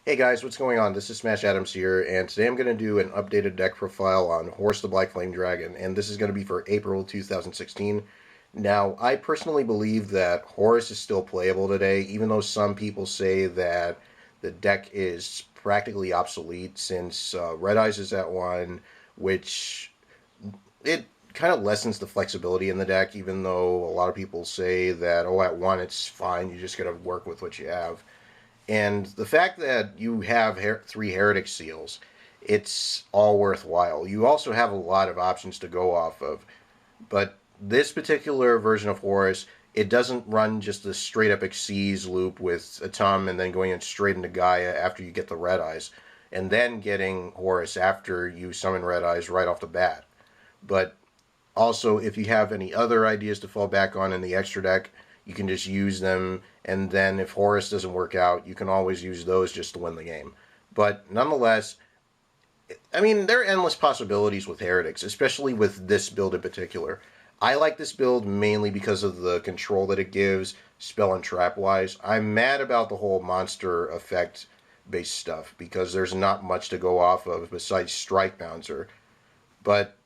Hey guys, what's going on? This is Smash Adams here, and today I'm going to do an updated deck profile on Horus the Black Flame Dragon, and this is going to be for April 2016. Now, I personally believe that Horus is still playable today, even though some people say that the deck is practically obsolete since Red Eyes is at 1, which it kind of lessens the flexibility in the deck, even though a lot of people say that, oh, at 1 it's fine, you just got to work with what you have. And the fact that you have three Heretic seals, it's all worthwhile. You also have a lot of options to go off of. But this particular version of Horus, it doesn't run just the straight up Xyz loop with Atum and then going in straight into Gaia after you get the Red Eyes, and then getting Horus after you summon Red Eyes right off the bat. But also, if you have any other ideas to fall back on in the extra deck, you can just use them, and then if Horus doesn't work out, you can always use those just to win the game. But nonetheless, I mean, there are endless possibilities with Heretics, especially with this build in particular. I like this build mainly because of the control that it gives, spell and trap-wise. I'm mad about the whole monster effect-based stuff, because there's not much to go off of besides Strike Bouncer. But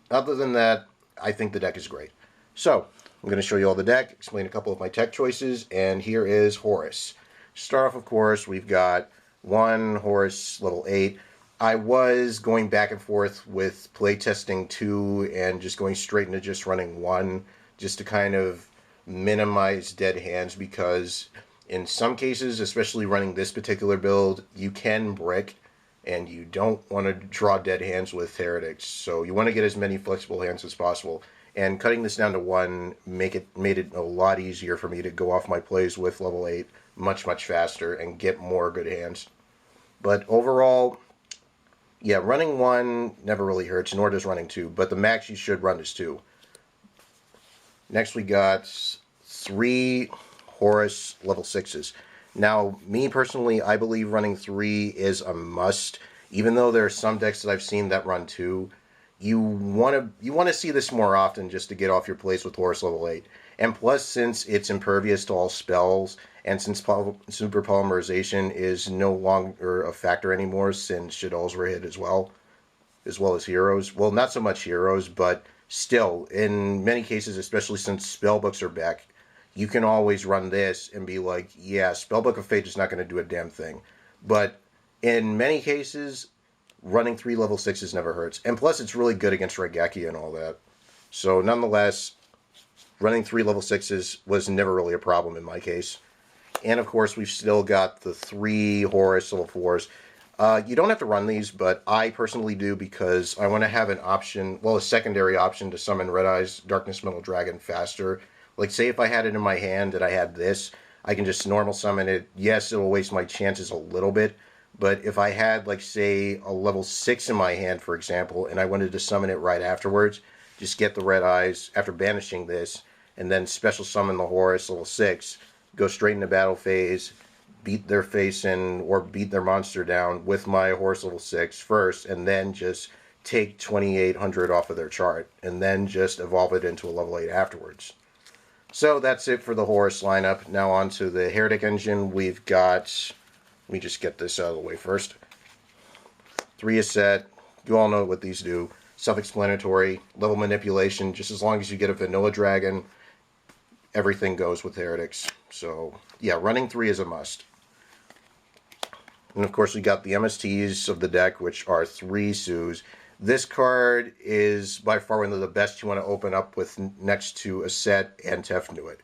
other than that, I think the deck is great. So, I'm going to show you all the deck, explain a couple of my tech choices, and here is Horus. Start off, of course, we've got one Horus level 8. I was going back and forth with playtesting 2 and just going straight into just running 1, just to kind of minimize dead hands, because in some cases, especially running this particular build, you can brick, and you don't want to draw dead hands with Heretics, so you want to get as many flexible hands as possible. And cutting this down to 1 made it a lot easier for me to go off my plays with level 8 much faster and get more good hands. But overall, yeah, running 1 never really hurts, nor does running 2, but the max you should run is 2. Next we got 3 Horus level 6s. Now, me personally, I believe running 3 is a must, even though there are some decks that I've seen that run 2. You want to see this more often just to get off your plays with Horus level 8. And plus, since it's impervious to all spells, and since super polymerization is no longer a factor anymore since Shaddolls were hit as well as heroes. Well, not so much heroes, but still, in many cases, especially since spellbooks are back, you can always run this and be like, yeah, Spellbook of Fate is not going to do a damn thing. But in many cases, running 3 level 6s never hurts. And plus, it's really good against Raigeki and all that. So, nonetheless, running 3 level 6s was never really a problem in my case. And, of course, we've still got the 3 Horus level 4s. You don't have to run these, but I personally do because I want to have an option, well, a secondary option to summon Red Eyes Darkness Metal Dragon faster. Like, say if I had it in my hand and I had this, I can just normal summon it. Yes, it'll waste my chances a little bit, but if I had, like, say, a level 6 in my hand, for example, and I wanted to summon it right afterwards, just get the Red Eyes after banishing this, and then special summon the Horus level 6, go straight into battle phase, beat their face in, or beat their monster down with my Horus level 6 first, and then just take 2800 off of their chart, and then just evolve it into a level 8 afterwards. So that's it for the Horus lineup. Now on to the Heretic engine. We've got, let me just get this out of the way first. 3 Eset. You all know what these do. Self-explanatory. Level manipulation. Just as long as you get a vanilla dragon, everything goes with Heretics. So, yeah, running 3 is a must. And of course we got the MSTs of the deck, which are 3 Sus. This card is by far one of the best you want to open up with next to Eset and Tefnuit.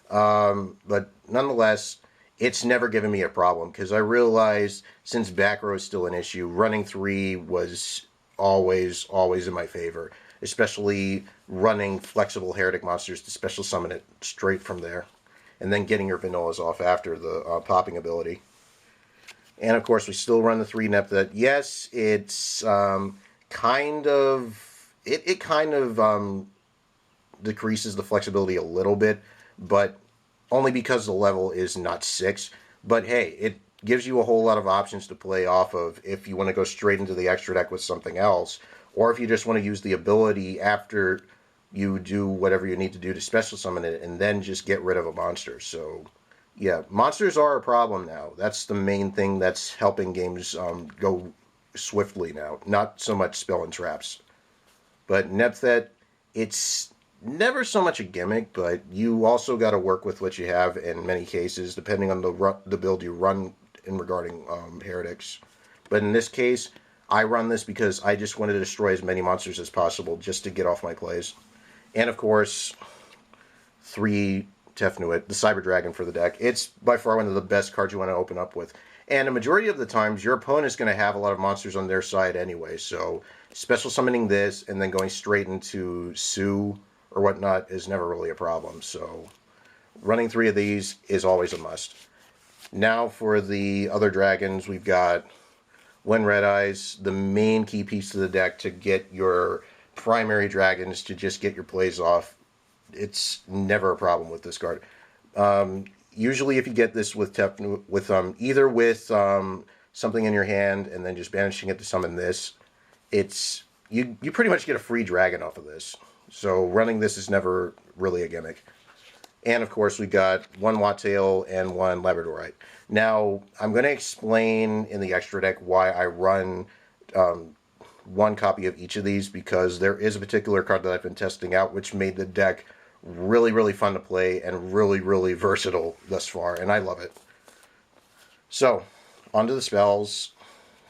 But nonetheless, it's never given me a problem because I realized since back row is still an issue, running 3 was always in my favor, especially running flexible Heretic monsters to special summon it straight from there, and then getting your vanillas off after the popping ability. And of course, we still run the 3 Nebthet. Yes, it's kind of decreases the flexibility a little bit, but only because the level is not 6. But hey, it gives you a whole lot of options to play off of if you want to go straight into the extra deck with something else, or if you just want to use the ability after you do whatever you need to do to special summon it and then just get rid of a monster. So Yeah, monsters are a problem now. That's the main thing that's helping games go swiftly now. Not so much spell and traps. But Nebthet, it's never so much a gimmick, but you also got to work with what you have in many cases, depending on the build you run in regarding Heretics. But in this case, I run this because I just want to destroy as many monsters as possible just to get off my plays. And of course, 3 Tefnuit, the Cyber Dragon for the deck. It's by far one of the best cards you want to open up with. And the majority of the times, your opponent's going to have a lot of monsters on their side anyway. So special summoning this and then going straight into Sue or whatnot is never really a problem. So running 3 of these is always a must. Now for the other dragons, we've got When Red Eyes, the main key piece of the deck to get your primary dragons to just get your plays off. It's never a problem with this card. Usually, if you get this with either with something in your hand and then just banishing it to summon this, it's you pretty much get a free dragon off of this. So running this is never really a gimmick. And of course, we got 1 Wattail and 1 Labradorite. Now, I'm going to explain in the extra deck why I run 1 copy of each of these, because there is a particular card that I've been testing out which made the deck really, really fun to play and really, really versatile thus far, and I love it. So, onto the spells.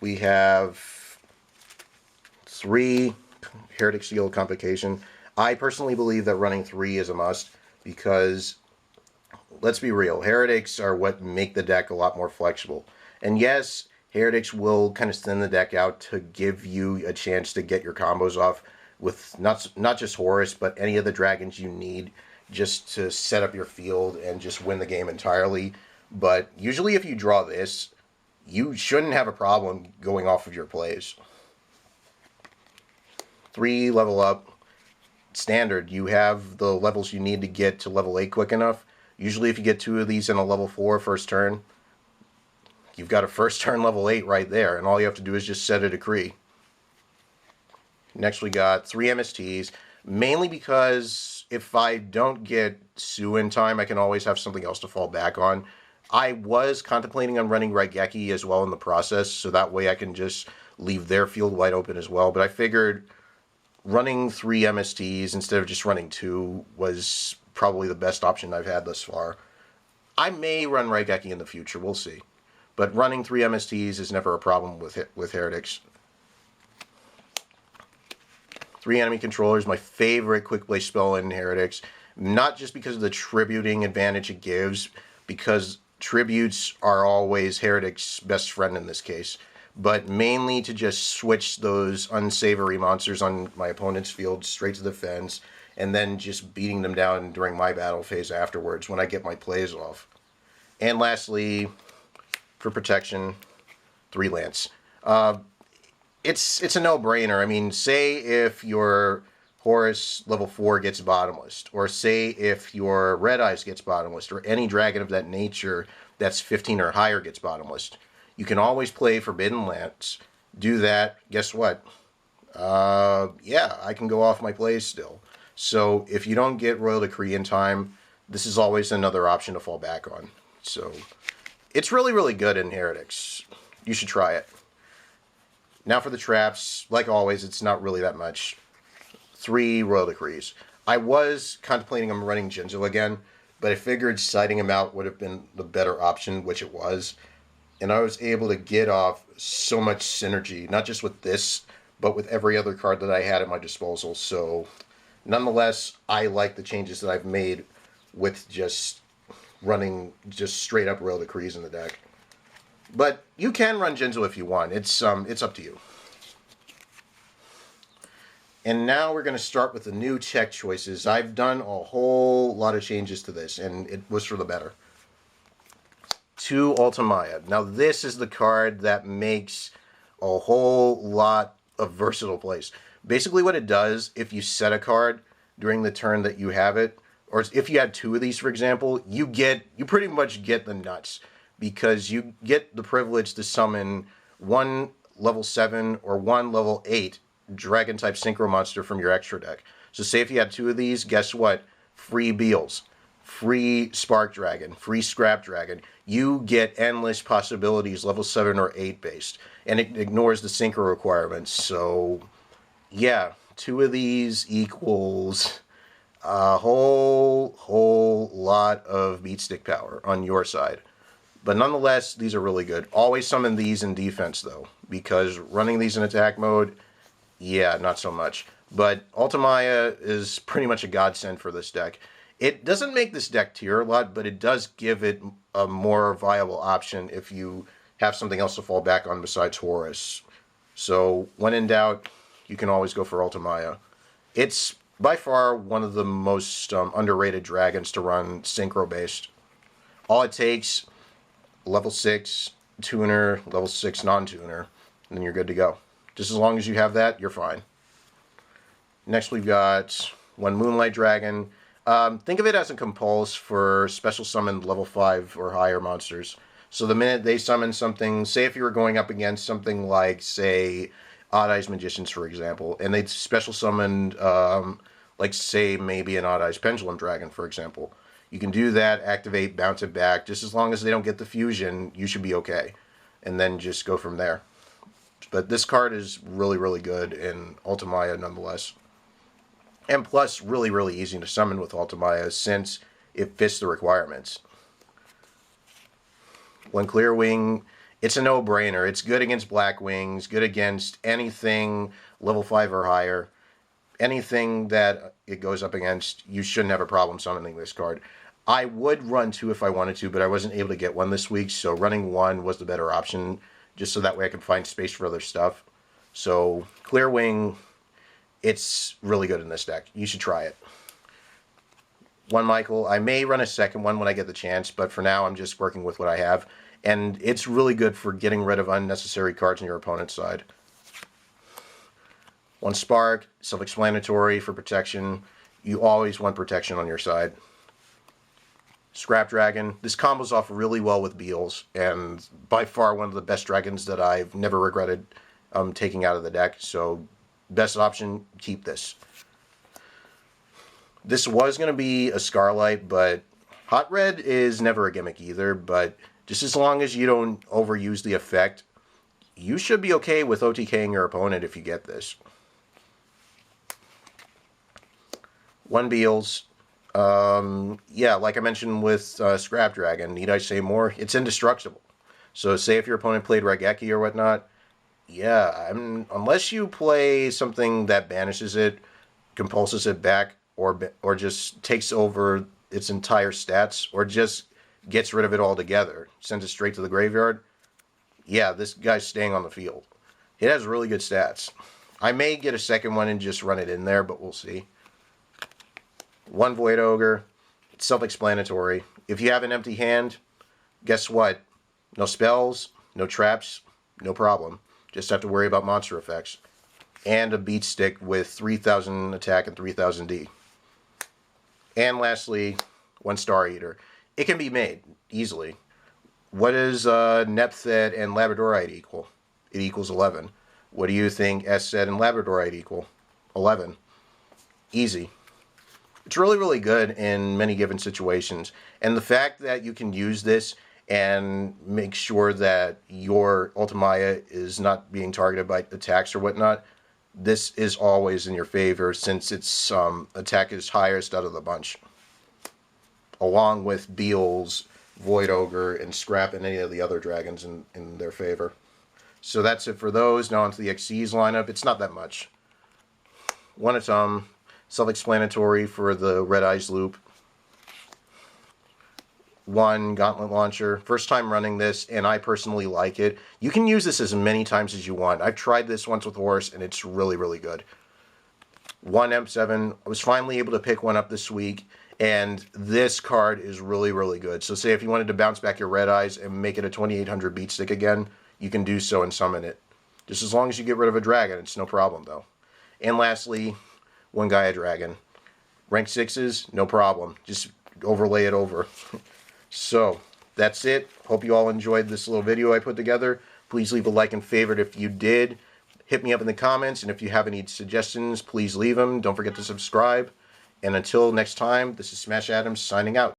We have 3 Heretic Seal Convocation. I personally believe that running 3 is a must, because, let's be real, Heretics are what make the deck a lot more flexible. And yes, Heretics will kind of thin the deck out to give you a chance to get your combos off with not just Horus, but any of the dragons you need just to set up your field and just win the game entirely. But usually if you draw this, you shouldn't have a problem going off of your plays. 3 level up. Standard, you have the levels you need to get to level 8 quick enough. Usually if you get 2 of these in a level 4 first turn, you've got a first turn level 8 right there, and all you have to do is just set a decree. Next we got 3 MSTs, mainly because if I don't get Sue in time, I can always have something else to fall back on. I was contemplating on running Raigeki as well in the process, so that way I can just leave their field wide open as well, but I figured running 3 MSTs instead of just running 2 was probably the best option I've had thus far. I may run Raigeki in the future, we'll see. But running 3 MSTs is never a problem with Heretics. 3 enemy controllers, my favorite quick play spell in Heretics. Not just because of the tributing advantage it gives, because tributes are always Heretics' best friend in this case, but mainly to just switch those unsavory monsters on my opponent's field straight to the fence, and then just beating them down during my battle phase afterwards when I get my plays off. And lastly, for protection, 3 Lance. It's a no-brainer. I mean, say if your Horus level 4 gets bottomless, or say if your Red Eyes gets bottomless, or any dragon of that nature that's 15 or higher gets bottomless, you can always play Forbidden Lance. Do that. Guess what? Yeah, I can go off my plays still. So if you don't get Royal Decree in time, this is always another option to fall back on. So it's really, really good in Heretics. You should try it. Now for the traps, like always, it's not really that much. 3 Royal Decrees. I was contemplating on running Jinzo again, but I figured siding him out would have been the better option, which it was. And I was able to get off so much synergy, not just with this, but with every other card that I had at my disposal. So, nonetheless, I like the changes that I've made with just running just straight up Royal Decrees in the deck. But you can run Jinzo if you want. It's up to you. And now we're going to start with the new tech choices. I've done a whole lot of changes to this, and it was for the better. 2 Ultimaya. Now this is the card that makes a whole lot of versatile plays. Basically what it does, if you set a card during the turn that you have it, or if you had 2 of these, for example, you pretty much get the nuts, because you get the privilege to summon 1 level 7 or 1 level 8 dragon type synchro monster from your extra deck. So say if you had 2 of these, guess what? Free Beelze. free Spark Dragon, free Scrap Dragon. You get endless possibilities, level 7 or 8 based. And it ignores the Synchro requirements. So, yeah, 2 of these equals a whole lot of beat stick power on your side. But nonetheless, these are really good. Always summon these in defense, though, because running these in attack mode, yeah, not so much. But Ultimaya is pretty much a godsend for this deck. It doesn't make this deck tier a lot, but it does give it a more viable option if you have something else to fall back on besides Horus. So, when in doubt, you can always go for Ultimaya. It's by far one of the most underrated dragons to run Synchro-based. All it takes, level 6 tuner, level 6 non-tuner, and then you're good to go. Just as long as you have that, you're fine. Next we've got one Moonlight Dragon. Think of it as a compulse for special summoned level 5 or higher monsters. So the minute they summon something, say if you were going up against something like, say, Odd Eyes Magicians, for example, and they special summoned, like, say, maybe an Odd Eyes Pendulum Dragon, for example. You can do that, activate, bounce it back. Just as long as they don't get the fusion, you should be okay. And then just go from there. But this card is really, really good in Ultimaya nonetheless. And plus, really, really easy to summon with Ultimaya since it fits the requirements. When Clearwing, it's a no-brainer. It's good against Black Wings, good against anything level 5 or higher. Anything that it goes up against, you shouldn't have a problem summoning this card. I would run 2 if I wanted to, but I wasn't able to get 1 this week, so running 1 was the better option, just so that way I could find space for other stuff. So, Clearwing, it's really good in this deck. You should try it. One Michael. I may run a second one when I get the chance, but for now I'm just working with what I have. And it's really good for getting rid of unnecessary cards on your opponent's side. One Spark, self-explanatory for protection. You always want protection on your side. Scrap Dragon. This combos off really well with Beelze, and by far one of the best dragons that I've never regretted taking out of the deck. So, best option, keep this. This was going to be a Scarlight, but Hot Red is never a gimmick either, but just as long as you don't overuse the effect, you should be okay with OTKing your opponent if you get this. One Beelze. Yeah, like I mentioned with Scrap Dragon, need I say more? It's indestructible. So say if your opponent played Raigeki or whatnot, yeah, unless you play something that banishes it, compulses it back, or just takes over its entire stats, or just gets rid of it altogether, sends it straight to the graveyard, yeah, this guy's staying on the field. It has really good stats. I may get a second one and just run it in there, but we'll see. One Void Ogre. It's self-explanatory. If you have an empty hand, guess what? No spells, no traps, no problem. Just have to worry about monster effects. And a beat stick with 3,000 attack and 3,000 D. And lastly, one Star Eater. It can be made easily. What does Nebthet and Labradorite equal? It equals 11. What do you think Eset and Labradorite equal? 11. Easy. It's really, really good in many given situations. And the fact that you can use this and make sure that your Ultimaya is not being targeted by attacks or whatnot, this is always in your favor since its attack is highest out of the bunch. Along with Beelze, Void Ogre, and Scrap and any of the other dragons in their favor. So that's it for those. Now onto the XC's lineup. It's not that much. One Atum. Self-explanatory for the Red Eyes loop. One Gauntlet Launcher. First time running this, and I personally like it. You can use this as many times as you want. I've tried this once with Horus, and it's really, really good. One M7. I was finally able to pick one up this week, and this card is really, really good. So say if you wanted to bounce back your Red Eyes and make it a 2800 beat stick again, you can do so and summon it. Just as long as you get rid of a dragon, it's no problem, though. And lastly, one Gaia Dragon. Rank 6s, no problem. Just overlay it over. So, that's it. Hope you all enjoyed this little video I put together. Please leave a like and favorite if you did. Hit me up in the comments, and if you have any suggestions, please leave them. Don't forget to subscribe. And until next time, this is Smash Adams signing out.